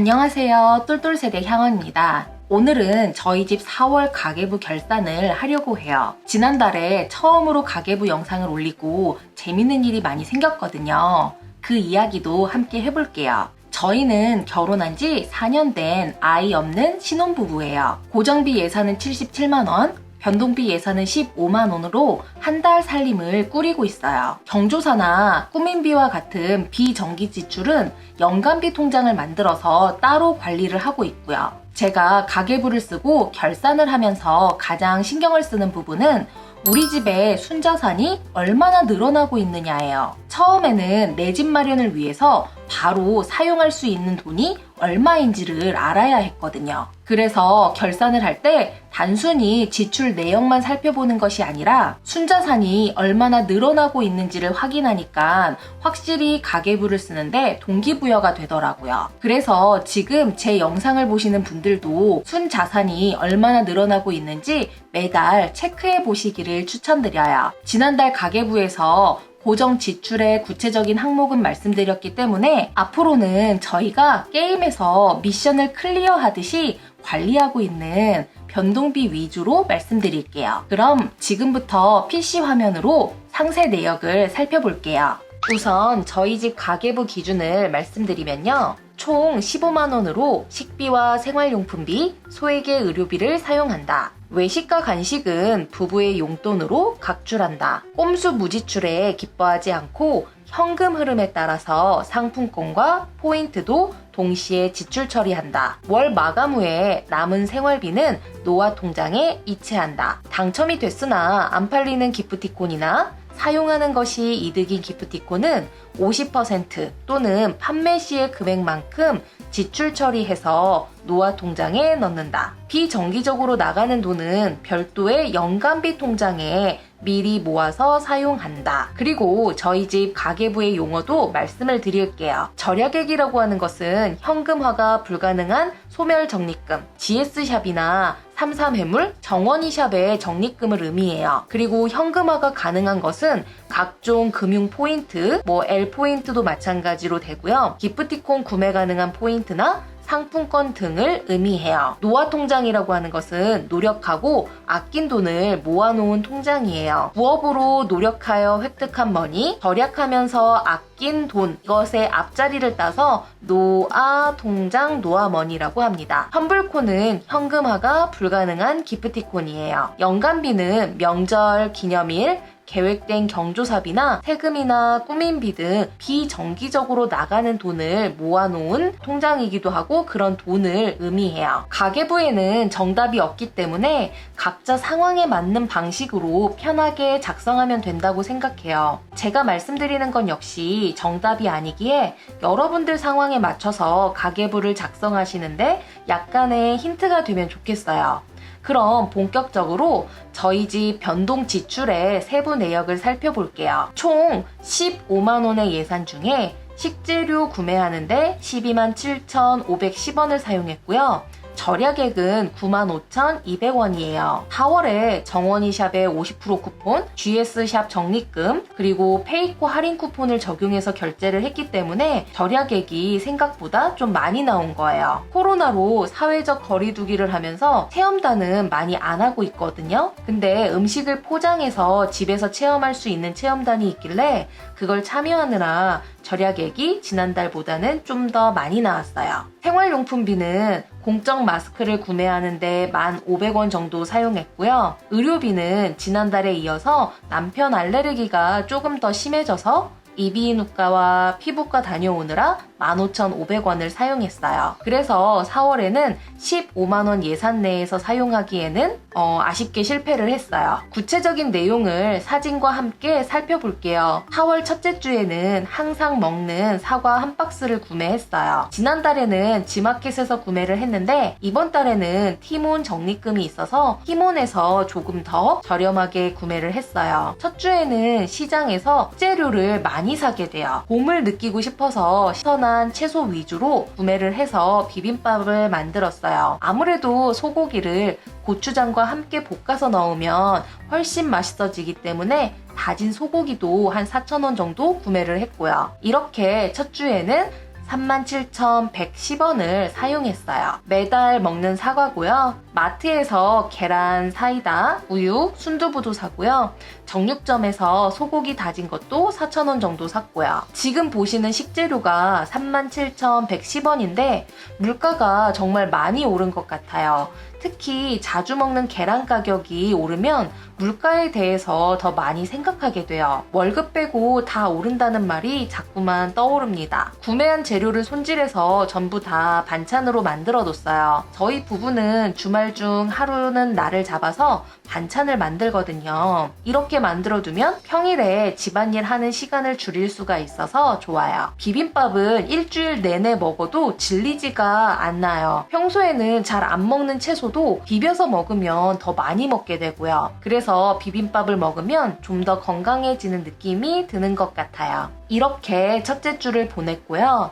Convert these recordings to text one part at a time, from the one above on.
안녕하세요. 똘똘세대 향언입니다. 오늘은 저희 집 4월 가계부 결산을 하려고 해요. 지난달에 처음으로 가계부 영상을 올리고 재밌는 일이 많이 생겼거든요. 그 이야기도 함께 해볼게요. 저희는 결혼한 지 4년 된 아이 없는 신혼부부예요. 고정비 예산은 77만원, 변동비 예산은 15만원으로 한 달 살림을 꾸리고 있어요. 경조사나 꾸민비와 같은 비정기 지출은 연간비 통장을 만들어서 따로 관리를 하고 있고요. 제가 가계부를 쓰고 결산을 하면서 가장 신경을 쓰는 부분은 우리 집의 순자산이 얼마나 늘어나고 있느냐예요. 처음에는 내 집 마련을 위해서 바로 사용할 수 있는 돈이 얼마인지를 알아야 했거든요. 그래서 결산을 할 때 단순히 지출 내역만 살펴보는 것이 아니라 순자산이 얼마나 늘어나고 있는지를 확인하니까 확실히 가계부를 쓰는데 동기부여가 되더라고요. 그래서 지금 제 영상을 보시는 분들도 순자산이 얼마나 늘어나고 있는지 매달 체크해 보시기를 추천드려요. 지난달 가계부에서 고정 지출의 구체적인 항목은 말씀드렸기 때문에 앞으로는 저희가 게임에서 미션을 클리어하듯이 관리하고 있는 변동비 위주로 말씀드릴게요. 그럼 지금부터 PC 화면으로 상세 내역을 살펴볼게요. 우선 저희 집 가계부 기준을 말씀드리면요. 총 15만원으로 식비와 생활용품비, 소액의 의료비를 사용한다. 외식과 간식은 부부의 용돈으로 각출한다. 꼼수 무지출에 기뻐하지 않고 현금 흐름에 따라서 상품권과 포인트도 동시에 지출 처리한다. 월 마감 후에 남은 생활비는 노화 통장에 이체한다. 당첨이 됐으나 안 팔리는 기프티콘이나 사용하는 것이 이득인 기프티콘은 50% 또는 판매 시의 금액만큼 지출 처리해서 노화 통장에 넣는다. 비정기적으로 나가는 돈은 별도의 연간비 통장에 미리 모아서 사용한다. 그리고 저희 집 가계부의 용어도 말씀을 드릴게요. 절약액이라고 하는 것은 현금화가 불가능한 소멸적립금, GS샵이나 삼삼회물, 정원이샵의 적립금을 의미해요. 그리고 현금화가 가능한 것은 각종 금융 포인트, L포인트도 마찬가지로 되고요. 기프티콘 구매 가능한 포인트나 상품권 등을 의미해요. 노화통장이라고 하는 것은 노력하고 아낀 돈을 모아놓은 통장이에요. 부업으로 노력하여 획득한 머니, 절약하면서 아낀 돈, 이것의 앞자리를 따서 노아통장, 노아머니라고 합니다. 환불콘은 현금화가 불가능한 기프티콘이에요. 연간비는 명절, 기념일, 계획된 경조사비나 세금이나 꾸민비 등 비정기적으로 나가는 돈을 모아놓은 통장이기도 하고 그런 돈을 의미해요. 가계부에는 정답이 없기 때문에 각자 상황에 맞는 방식으로 편하게 작성하면 된다고 생각해요. 제가 말씀드리는 건 역시 정답이 아니기에 여러분들 상황에 맞춰서 가계부를 작성하시는데 약간의 힌트가 되면 좋겠어요. 그럼 본격적으로 저희 집 변동 지출의 세부 내역을 살펴볼게요. 총 15만원의 예산 중에 식재료 구매하는데 127,510원을 사용했고요. 절약액은 95,200원이에요. 4월에 정원이샵의 50% 쿠폰, GS샵 적립금, 그리고 페이코 할인 쿠폰을 적용해서 결제를 했기 때문에 절약액이 생각보다 좀 많이 나온 거예요. 코로나로 사회적 거리두기를 하면서 체험단은 많이 안 하고 있거든요. 근데 음식을 포장해서 집에서 체험할 수 있는 체험단이 있길래 그걸 참여하느라 절약액이 지난달보다는 좀 더 많이 나왔어요. 생활용품비는 공적 마스크를 구매하는데 1,500원 정도 사용했고요. 의료비는 지난달에 이어서 남편 알레르기가 조금 더 심해져서 이비인후과와 피부과 다녀오느라 15,500원을 사용했어요. 그래서 4월에는 15만원 예산 내에서 사용하기에는 아쉽게 실패를 했어요. 구체적인 내용을 사진과 함께 살펴볼게요. 4월 첫째 주에는 항상 먹는 사과 한 박스를 구매했어요. 지난달에는 지마켓에서 구매를 했는데 이번 달에는 티몬 적립금이 있어서 티몬에서 조금 더 저렴하게 구매를 했어요. 첫 주에는 시장에서 식재료를 많이 사게 돼요. 봄을 느끼고 싶어서 신선한 채소 위주로 구매를 해서 비빔밥을 만들었어요. 아무래도 소고기를 고추장과 함께 볶아서 넣으면 훨씬 맛있어지기 때문에 다진 소고기도 한 4,000원 정도 구매를 했고요. 이렇게 첫 주에는 37,110원을 사용했어요. 매달 먹는 사과고요. 마트에서 계란, 사이다, 우유, 순두부도 사고요. 정육점에서 소고기 다진 것도 4,000원 정도 샀고요. 지금 보시는 식재료가 37,110원인데 물가가 정말 많이 오른 것 같아요. 특히 자주 먹는 계란 가격이 오르면 물가에 대해서 더 많이 생각하게 돼요. 월급 빼고 다 오른다는 말이 자꾸만 떠오릅니다. 구매한 재료를 손질해서 전부 다 반찬으로 만들어 뒀어요. 저희 부부는 주말 중 하루는 날을 잡아서 반찬을 만들거든요. 이렇게 만들어 두면 평일에 집안일 하는 시간을 줄일 수가 있어서 좋아요. 비빔밥은 일주일 내내 먹어도 질리지가 않아요. 평소에는 잘 안 먹는 채소도 비벼서 먹으면 더 많이 먹게 되고요. 그래서 비빔밥을 먹으면 좀 더 건강해지는 느낌이 드는 것 같아요. 이렇게 첫째 주를 보냈고요.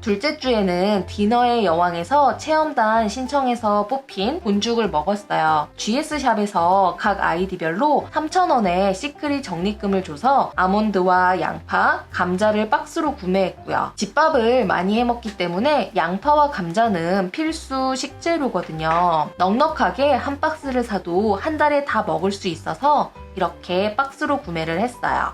둘째 주에는 디너의 여왕에서 체험단 신청해서 뽑힌 본죽을 먹었어요. GS샵에서 각 아이디별로 3,000원의 시크릿 적립금을 줘서 아몬드와 양파, 감자를 박스로 구매했고요. 집밥을 많이 해먹기 때문에 양파와 감자는 필수 식재료거든요. 넉넉하게 한 박스를 사도 한 달에 다 먹을 수 있어서 이렇게 박스로 구매를 했어요.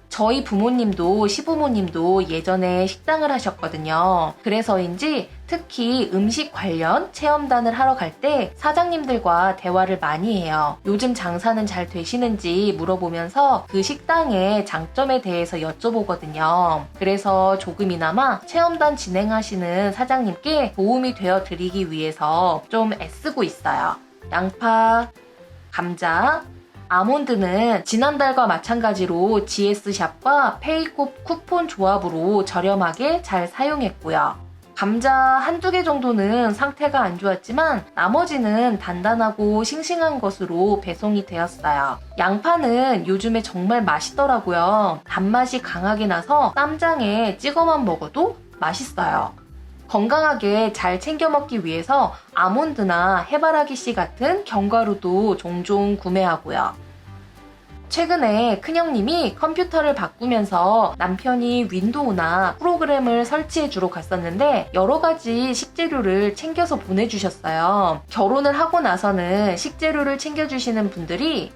저희 부모님도 시부모님도 예전에 식당을 하셨거든요. 그래서인지 특히 음식 관련 체험단을 하러 갈 때 사장님들과 대화를 많이 해요. 요즘 장사는 잘 되시는지 물어보면서 그 식당의 장점에 대해서 여쭤보거든요. 그래서 조금이나마 체험단 진행하시는 사장님께 도움이 되어 드리기 위해서 좀 애쓰고 있어요. 양파, 감자, 아몬드는 지난달과 마찬가지로 GS샵과 페이콥 쿠폰 조합으로 저렴하게 잘 사용했고요. 감자 한두 개 정도는 상태가 안 좋았지만 나머지는 단단하고 싱싱한 것으로 배송이 되었어요. 양파는 요즘에 정말 맛있더라고요. 단맛이 강하게 나서 쌈장에 찍어만 먹어도 맛있어요. 건강하게 잘 챙겨 먹기 위해서 아몬드나 해바라기 씨 같은 견과류도 종종 구매하고요. 최근에 큰형님이 컴퓨터를 바꾸면서 남편이 윈도우나 프로그램을 설치해 주러 갔었는데 여러 가지 식재료를 챙겨서 보내주셨어요. 결혼을 하고 나서는 식재료를 챙겨주시는 분들이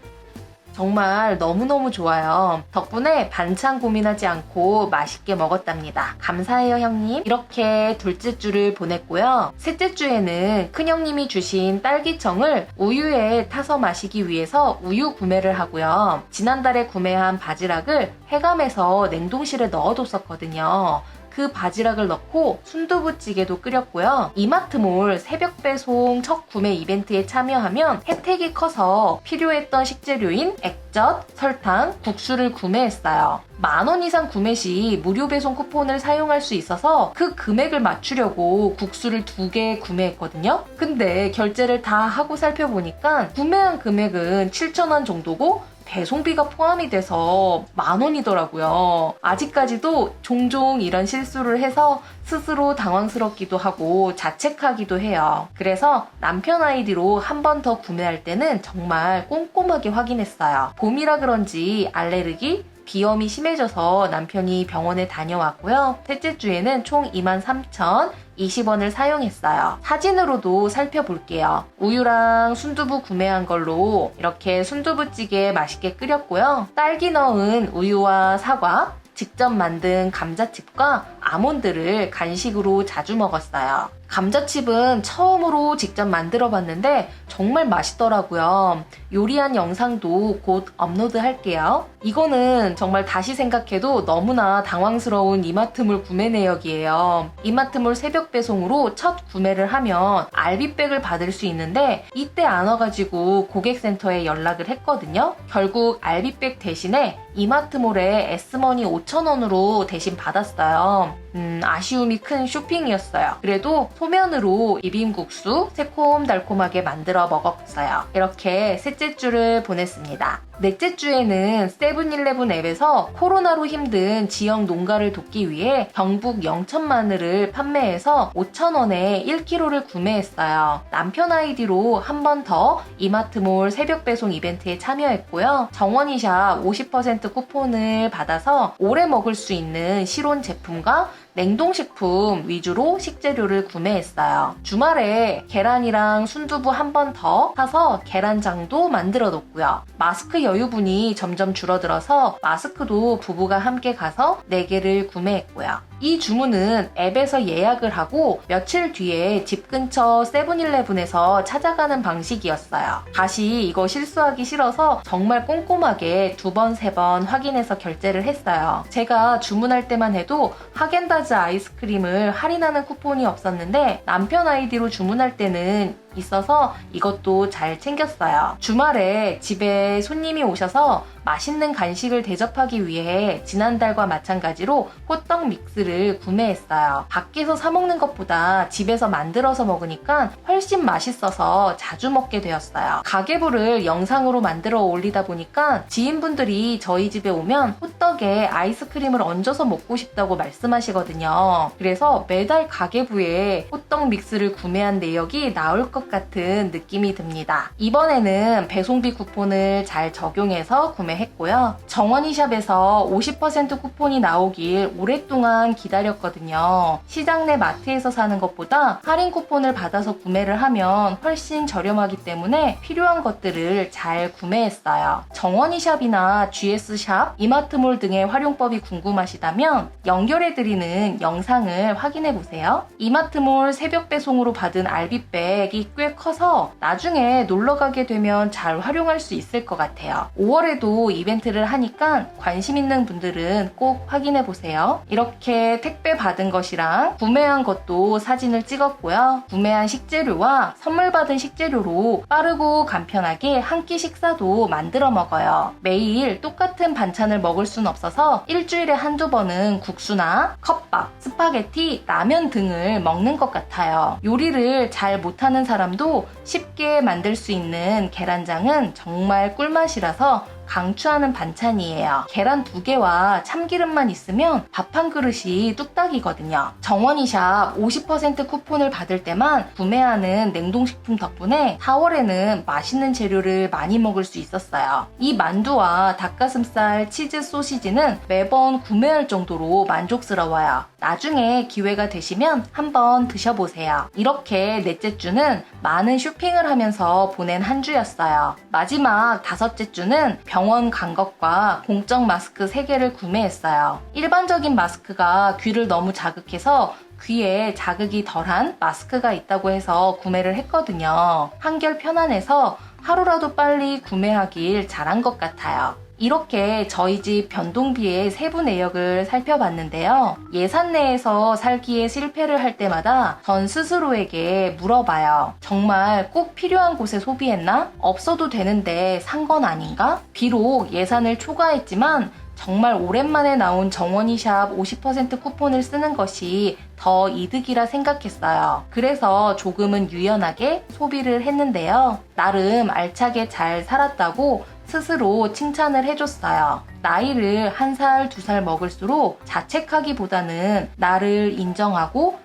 정말 너무너무 좋아요. 덕분에 반찬 고민하지 않고 맛있게 먹었답니다. 감사해요, 형님. 이렇게 둘째 주를 보냈고요. 셋째 주에는 큰형님이 주신 딸기청을 우유에 타서 마시기 위해서 우유 구매를 하고요. 지난달에 구매한 바지락을 해감해서 냉동실에 넣어뒀었거든요. 그 바지락을 넣고 순두부찌개도 끓였고요. 이마트몰 새벽 배송 첫 구매 이벤트에 참여하면 혜택이 커서 필요했던 식재료인 액젓, 설탕, 국수를 구매했어요. 10,000원 이상 구매 시 무료 배송 쿠폰을 사용할 수 있어서 그 금액을 맞추려고 국수를 2개 구매했거든요. 근데 결제를 다 하고 살펴보니까 구매한 금액은 7,000원 정도고 배송비가 포함이 돼서 10,000원이더라고요. 아직까지도 종종 이런 실수를 해서 스스로 당황스럽기도 하고 자책하기도 해요. 그래서 남편 아이디로 한 번 더 구매할 때는 정말 꼼꼼하게 확인했어요. 봄이라 그런지 알레르기, 비염이 심해져서 남편이 병원에 다녀왔고요. 셋째 주에는 총 23,020원을 사용했어요. 사진으로도 살펴볼게요. 우유랑 순두부 구매한 걸로 이렇게 순두부찌개 맛있게 끓였고요. 딸기 넣은 우유와 사과, 직접 만든 감자칩과 아몬드를 간식으로 자주 먹었어요. 감자칩은 처음으로 직접 만들어 봤는데 정말 맛있더라고요. 요리한 영상도 곧 업로드 할게요. 이거는 정말 다시 생각해도 너무나 당황스러운 이마트몰 구매 내역이에요. 이마트몰 새벽 배송으로 첫 구매를 하면 알비백을 받을 수 있는데 이때 안 와가지고 고객센터에 연락을 했거든요. 결국 알비백 대신에 이마트몰에 S머니 5,000원으로 대신 받았어요. 아쉬움이 큰 쇼핑이었어요. 그래도 소면으로 비빔국수 새콤달콤하게 만들어 먹었어요. 이렇게 셋째 주를 보냈습니다. 넷째 주에는 세븐일레븐 앱에서 코로나로 힘든 지역 농가를 돕기 위해 경북 영천 마늘을 판매해서 5,000원에 1kg를 구매했어요. 남편 아이디로 한 번 더 이마트몰 새벽 배송 이벤트에 참여했고요. 정원이샵 50% 쿠폰을 받아서 오래 먹을 수 있는 실온 제품과 냉동식품 위주로 식재료를 구매했어요. 주말에 계란이랑 순두부 한 번 더 사서 계란장도 만들어 놓고요. 마스크 여유분이 점점 줄어들어서 마스크도 부부가 함께 가서 4개를 구매했고요. 이 주문은 앱에서 예약을 하고 며칠 뒤에 집 근처 세븐일레븐에서 찾아가는 방식이었어요. 다시 이거 실수하기 싫어서 정말 꼼꼼하게 2번, 3번 확인해서 결제를 했어요. 제가 주문할 때만 해도 하겐다즈 아이스크림을 할인하는 쿠폰이 없었는데 남편 아이디로 주문할 때는 있어서 이것도 잘 챙겼어요. 주말에 집에 손님이 오셔서 맛있는 간식을 대접하기 위해 지난달과 마찬가지로 호떡 믹스를 구매했어요. 밖에서 사 먹는 것보다 집에서 만들어서 먹으니까 훨씬 맛있어서 자주 먹게 되었어요. 가계부를 영상으로 만들어 올리다 보니까 지인분들이 저희 집에 오면 호떡에 아이스크림을 얹어서 먹고 싶다고 말씀하시거든요. 그래서 매달 가계부에 호떡 믹스를 구매한 내역이 나올 것 같은 느낌이 듭니다. 이번에는 배송비 쿠폰을 잘 적용해서 구매했고요. 정원이샵에서 50% 쿠폰이 나오길 오랫동안 기다렸거든요. 시장 내 마트에서 사는 것보다 할인 쿠폰을 받아서 구매를 하면 훨씬 저렴하기 때문에 필요한 것들을 잘 구매했어요. 정원이샵이나 GS샵, 이마트몰 등의 활용법이 궁금하시다면 연결해드리는 영상을 확인해보세요. 이마트몰 새벽 배송으로 받은 알비백이 꽤 커서 나중에 놀러가게 되면 잘 활용할 수 있을 것 같아요. 5월에도 이벤트를 하니까 관심 있는 분들은 꼭 확인해보세요. 이렇게 택배 받은 것이랑 구매한 것도 사진을 찍었고요. 구매한 식재료와 선물 받은 식재료로 빠르고 간편하게 한 끼 식사도 만들어 먹어요. 매일 똑같은 반찬을 먹을 순 없어서 일주일에 한두 번은 국수나 컵밥, 스파게티, 라면 등을 먹는 것 같아요. 요리를 잘 못하는 사람도 쉽게 만들 수 있는 계란장은 정말 꿀맛이라서 강추하는 반찬이에요. 계란 2개와 참기름만 있으면 밥 한 그릇이 뚝딱이거든요. 정원이샵 50% 쿠폰을 받을 때만 구매하는 냉동식품 덕분에 4월에는 맛있는 재료를 많이 먹을 수 있었어요. 이 만두와 닭가슴살, 치즈 소시지는 매번 구매할 정도로 만족스러워요. 나중에 기회가 되시면 한번 드셔보세요. 이렇게 넷째 주는 많은 쇼핑을 하면서 보낸 한 주였어요. 마지막 5째 주는 병원 간 것과 공적 마스크 3개를 구매했어요. 일반적인 마스크가 귀를 너무 자극해서 귀에 자극이 덜한 마스크가 있다고 해서 구매를 했거든요. 한결 편안해서 하루라도 빨리 구매하길 잘한 것 같아요. 이렇게 저희 집 변동비의 세부 내역을 살펴봤는데요. 예산 내에서 살기에 실패를 할 때마다 전 스스로에게 물어봐요. 정말 꼭 필요한 곳에 소비했나? 없어도 되는데 산 건 아닌가? 비록 예산을 초과했지만 정말 오랜만에 나온 정원이샵 50% 쿠폰을 쓰는 것이 더 이득이라 생각했어요. 그래서 조금은 유연하게 소비를 했는데요. 나름 알차게 잘 살았다고 스스로 칭찬을 해줬어요. 나이를 1살, 2살 먹을수록 자책하기보다는 나를 인정하고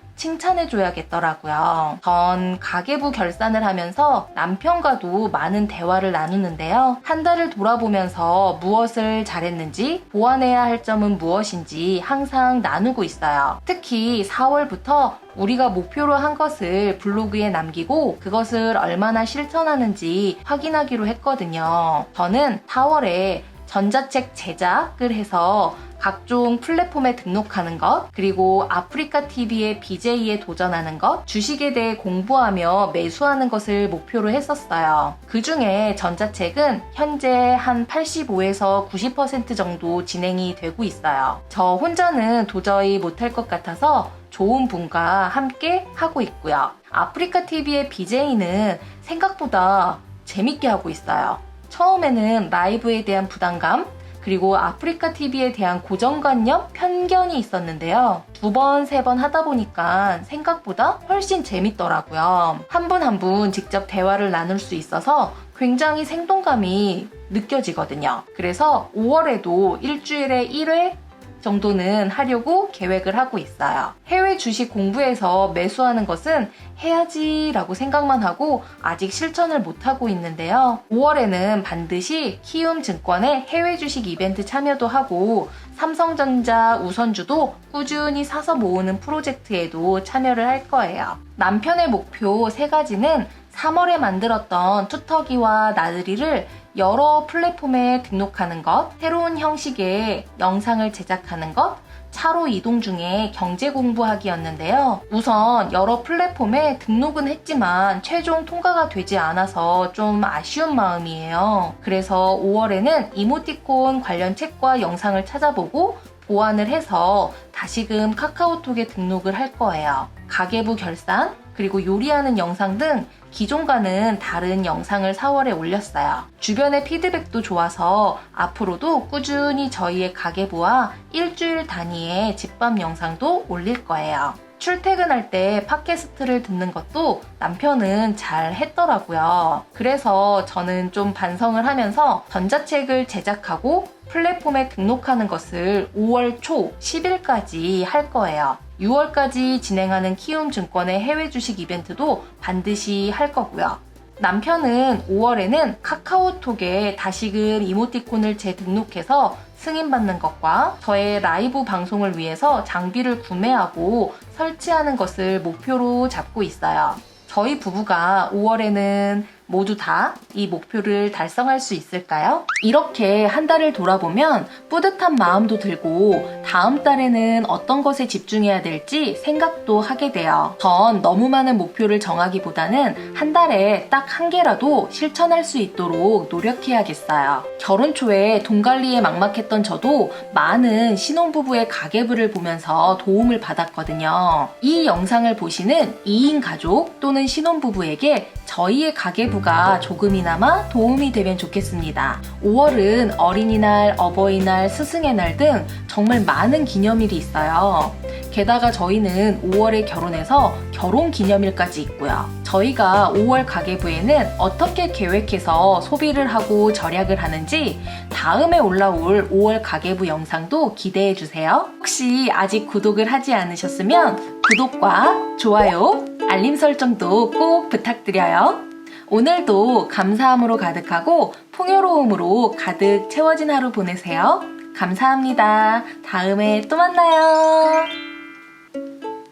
칭찬해줘야겠더라고요. 전 가계부 결산을 하면서 남편과도 많은 대화를 나누는데요. 한 달을 돌아보면서 무엇을 잘했는지, 보완해야 할 점은 무엇인지 항상 나누고 있어요. 특히 4월부터 우리가 목표로 한 것을 블로그에 남기고 그것을 얼마나 실천하는지 확인하기로 했거든요. 저는 4월에 전자책 제작을 해서 각종 플랫폼에 등록하는 것, 그리고 아프리카 TV의 BJ에 도전하는 것, 주식에 대해 공부하며 매수하는 것을 목표로 했었어요. 그 중에 전자책은 현재 한 85에서 90% 정도 진행이 되고 있어요. 저 혼자는 도저히 못할 것 같아서 좋은 분과 함께 하고 있고요. 아프리카 TV의 BJ는 생각보다 재밌게 하고 있어요. 처음에는 라이브에 대한 부담감, 그리고 아프리카 TV에 대한 고정관념, 편견이 있었는데요. 2번, 3번 하다 보니까 생각보다 훨씬 재밌더라고요. 한 분 한 분 직접 대화를 나눌 수 있어서 굉장히 생동감이 느껴지거든요. 그래서 5월에도 일주일에 1회 정도는 하려고 계획을 하고 있어요. 해외 주식 공부해서 매수하는 것은 해야지 라고 생각만 하고 아직 실천을 못하고 있는데요. 5월에는 반드시 키움증권의 해외 주식 이벤트 참여도 하고 삼성전자 우선주도 꾸준히 사서 모으는 프로젝트에도 참여를 할 거예요. 남편의 목표 3가지는 3월에 만들었던 투터기와 나들이를 여러 플랫폼에 등록하는 것, 새로운 형식의 영상을 제작하는 것, 차로 이동 중에 경제 공부하기였는데요. 우선 여러 플랫폼에 등록은 했지만 최종 통과가 되지 않아서 좀 아쉬운 마음이에요. 그래서 5월에는 이모티콘 관련 책과 영상을 찾아보고 보완을 해서 다시금 카카오톡에 등록을 할 거예요. 가계부 결산, 그리고 요리하는 영상 등 기존과는 다른 영상을 4월에 올렸어요. 주변의 피드백도 좋아서 앞으로도 꾸준히 저희의 가계부와 일주일 단위의 집밥 영상도 올릴 거예요. 출퇴근할 때 팟캐스트를 듣는 것도 남편은 잘 했더라고요. 그래서 저는 좀 반성을 하면서 전자책을 제작하고 플랫폼에 등록하는 것을 5월 초 10일까지 할 거예요. 6월까지 진행하는 키움증권의 해외 주식 이벤트도 반드시 할 거고요. 남편은 5월에는 카카오톡에 다시금 이모티콘을 재등록해서 승인받는 것과 저의 라이브 방송을 위해서 장비를 구매하고 설치하는 것을 목표로 잡고 있어요. 저희 부부가 5월에는 모두 다 이 목표를 달성할 수 있을까요? 이렇게 한 달을 돌아보면 뿌듯한 마음도 들고 다음 달에는 어떤 것에 집중해야 될지 생각도 하게 돼요. 전 너무 많은 목표를 정하기보다는 한 달에 딱 한 개라도 실천할 수 있도록 노력해야겠어요. 결혼 초에 돈 관리에 막막했던 저도 많은 신혼부부의 가계부를 보면서 도움을 받았거든요. 이 영상을 보시는 2인 가족 또는 신혼부부에게 저희의 가계부가 조금이나마 도움이 되면 좋겠습니다. 5월은 어린이날, 어버이날, 스승의 날 등 정말 많은 기념일이 있어요. 게다가 저희는 5월에 결혼해서 결혼 기념일까지 있고요. 저희가 5월 가계부에는 어떻게 계획해서 소비를 하고 절약을 하는지 다음에 올라올 5월 가계부 영상도 기대해주세요. 혹시 아직 구독을 하지 않으셨으면 구독과 좋아요, 알림 설정도 꼭 부탁드려요. 오늘도 감사함으로 가득하고 풍요로움으로 가득 채워진 하루 보내세요. 감사합니다. 다음에 또 만나요.